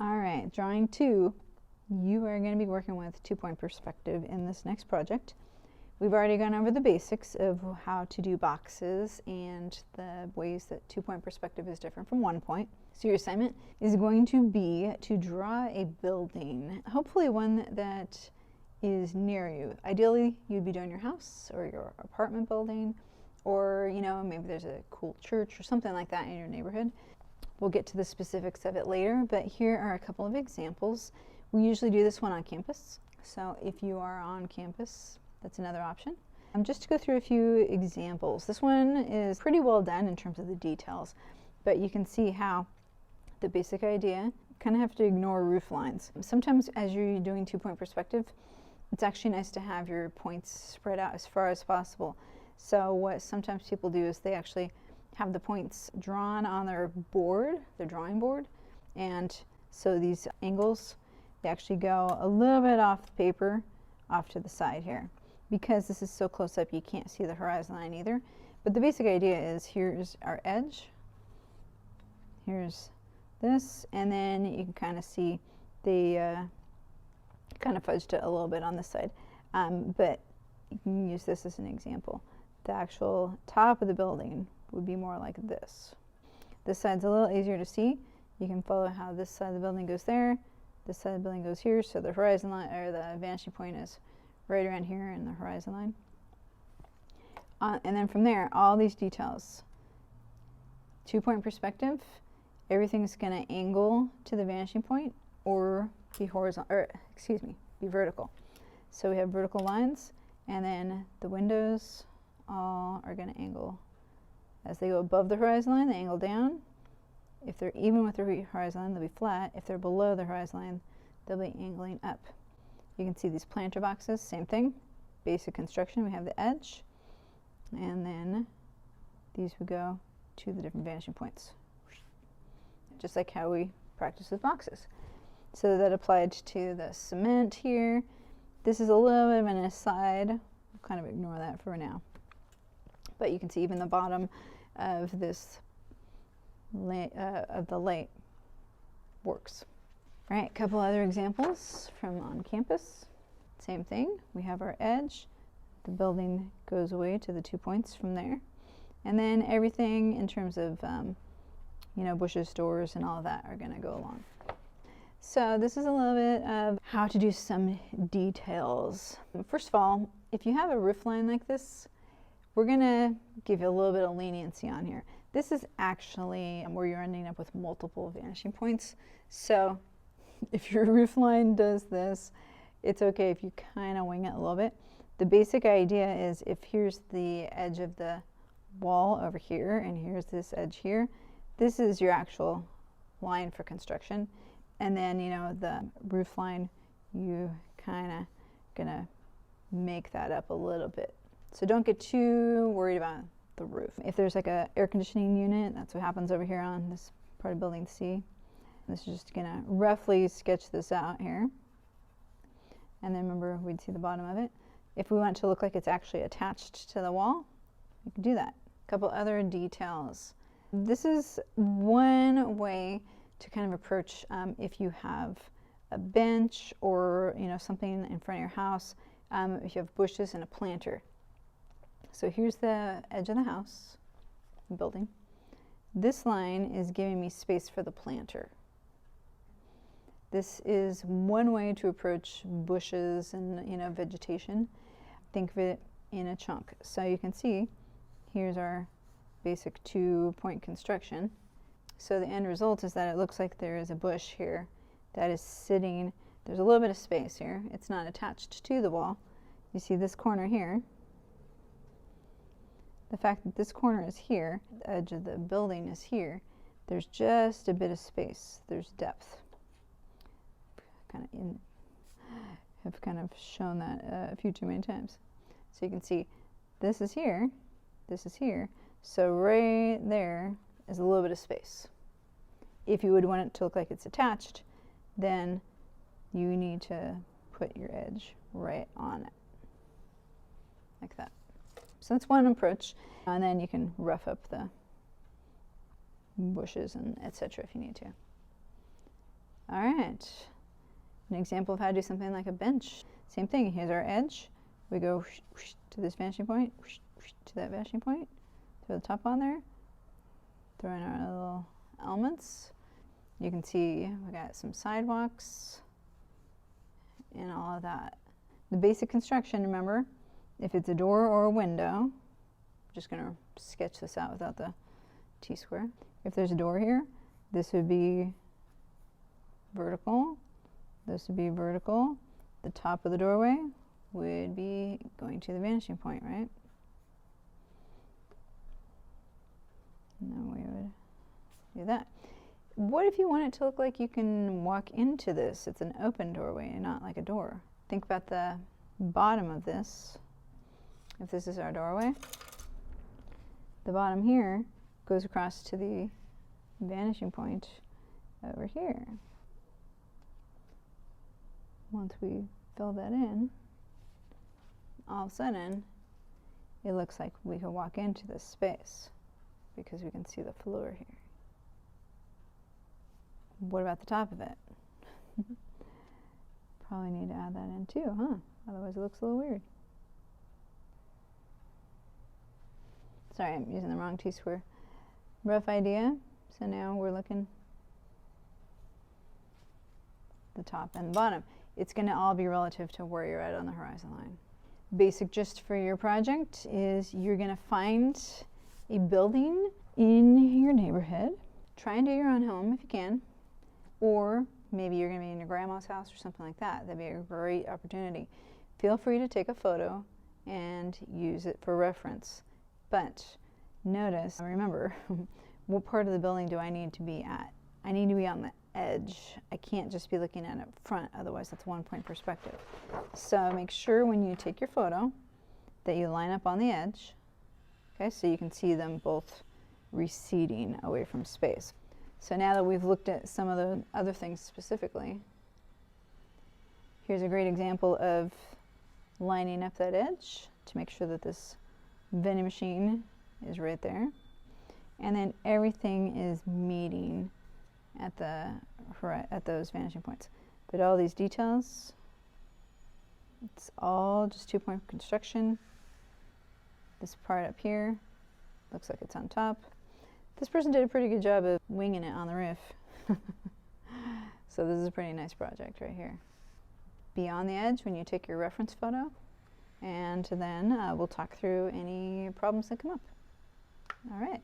All right, drawing 2, you are going to be working with 2-point perspective in this next project. We've already gone over the basics of how to do boxes and the ways that 2-point perspective is different from 1-point. So your assignment is going to be to draw a building, hopefully one that is near you. Ideally, you'd be doing your house or your apartment building, or maybe there's a cool church or something like that in your neighborhood. We'll get to the specifics of it later, but here are a couple of examples. We usually do this one on campus, so if you are on campus, that's another option. Just to go through a few examples. This one is pretty well done in terms of the details, but you can see how the basic idea, you kind of have to ignore roof lines. Sometimes as you're doing 2-point perspective, it's actually nice to have your points spread out as far as possible. So what sometimes people do is they actually have the points drawn on their board, their drawing board, and so these angles, they actually go a little bit off the paper, off to the side here. Because this is so close up, you can't see the horizon line either. But the basic idea is, here's our edge, here's this, and then you can kind of see the kind of fudged it a little bit on this side. But you can use this as an example. The actual top of the building would be more like this. This side's a little easier to see. You can follow how this side of the building goes there, this side of the building goes here, so the horizon line, or the vanishing point, is right around here in the horizon line. And then from there, all these details. 2-point perspective, everything's going to angle to the vanishing point or be horizontal, or excuse me, be vertical. So we have vertical lines, and then the windows all are going to angle. As they go above the horizon line, they angle down. If they're even with the horizon line, they'll be flat. If they're below the horizon line, they'll be angling up. You can see these planter boxes, same thing. Basic construction, we have the edge, and then these would go to the different vanishing points. Just like how we practice with boxes. So that applied to the cement here. This is a little bit of an aside. We'll kind of ignore that for now. But you can see even the bottom of this of the light works. All right, a couple other examples from on campus. Same thing, we have our edge. The building goes away to the 2 points from there. And then everything in terms of, bushes, doors, and all of that are gonna go along. So this is a little bit of how to do some details. First of all, if you have a roof line like this, we're gonna give you a little bit of leniency on here. This is actually where you're ending up with multiple vanishing points. So if your roof line does this, it's okay if you kind of wing it a little bit. The basic idea is, if here's the edge of the wall over here, and here's this edge here, this is your actual line for construction. And then, the roof line, you kind of gonna make that up a little bit. So don't get too worried about the roof. If there's like a air conditioning unit, that's what happens over here on this part of building C. This is just gonna roughly sketch this out here. And then remember, we'd see the bottom of it. If we want it to look like it's actually attached to the wall, we can do that. A couple other details. This is one way to kind of approach if you have a bench or something in front of your house, if you have bushes and a planter. So here's the edge of the house, building. This line is giving me space for the planter. This is one way to approach bushes and vegetation. Think of it in a chunk. So you can see, here's our basic 2-point construction. So the end result is that it looks like there is a bush here that is sitting, there's a little bit of space here. It's not attached to the wall. You see this corner here. The fact that this corner is here, the edge of the building is here, there's just a bit of space. There's depth. Have kind of shown that a few too many times. So you can see this is here, this is here. So right there is a little bit of space. If you would want it to look like it's attached, then you need to put your edge right on it, like that. So that's one approach, and then you can rough up the bushes and etc. if you need to. All right, an example of how to do something like a bench. Same thing, here's our edge. We go to this vanishing point, to that vanishing point, throw the top on there, throw in our little elements. You can see we got some sidewalks and all of that. The basic construction, remember, if it's a door or a window, I'm just going to sketch this out without the T-square. If there's a door here, this would be vertical, this would be vertical. The top of the doorway would be going to the vanishing point, right? And then we would do that. What if you want it to look like you can walk into this? It's an open doorway and not like a door. Think about the bottom of this. If this is our doorway, the bottom here goes across to the vanishing point over here. Once we fill that in, all of a sudden, it looks like we can walk into this space because we can see the floor here. What about the top of it? Probably need to add that in too, huh? Otherwise it looks a little weird. Sorry, I'm using the wrong T-square. Rough idea. So now we're looking the top and the bottom. It's going to all be relative to where you're at on the horizon line. Basic gist for your project is you're going to find a building in your neighborhood. Try and do your own home if you can. Or maybe you're going to be in your grandma's house or something like that. That'd be a great opportunity. Feel free to take a photo and use it for reference. But notice, remember, what part of the building do I need to be at? I need to be on the edge. I can't just be looking at it front, otherwise that's 1 point perspective. So make sure when you take your photo that you line up on the edge, okay, so you can see them both receding away from space. So now that we've looked at some of the other things specifically, here's a great example of lining up that edge to make sure that this vending machine is right there. And then everything is meeting at those vanishing points. But all these details, it's all just 2 point construction. This part up here looks like it's on top. This person did a pretty good job of winging it on the roof. So this is a pretty nice project right here. Be on the edge when you take your reference photo, and then we'll talk through any problems that come up. All right.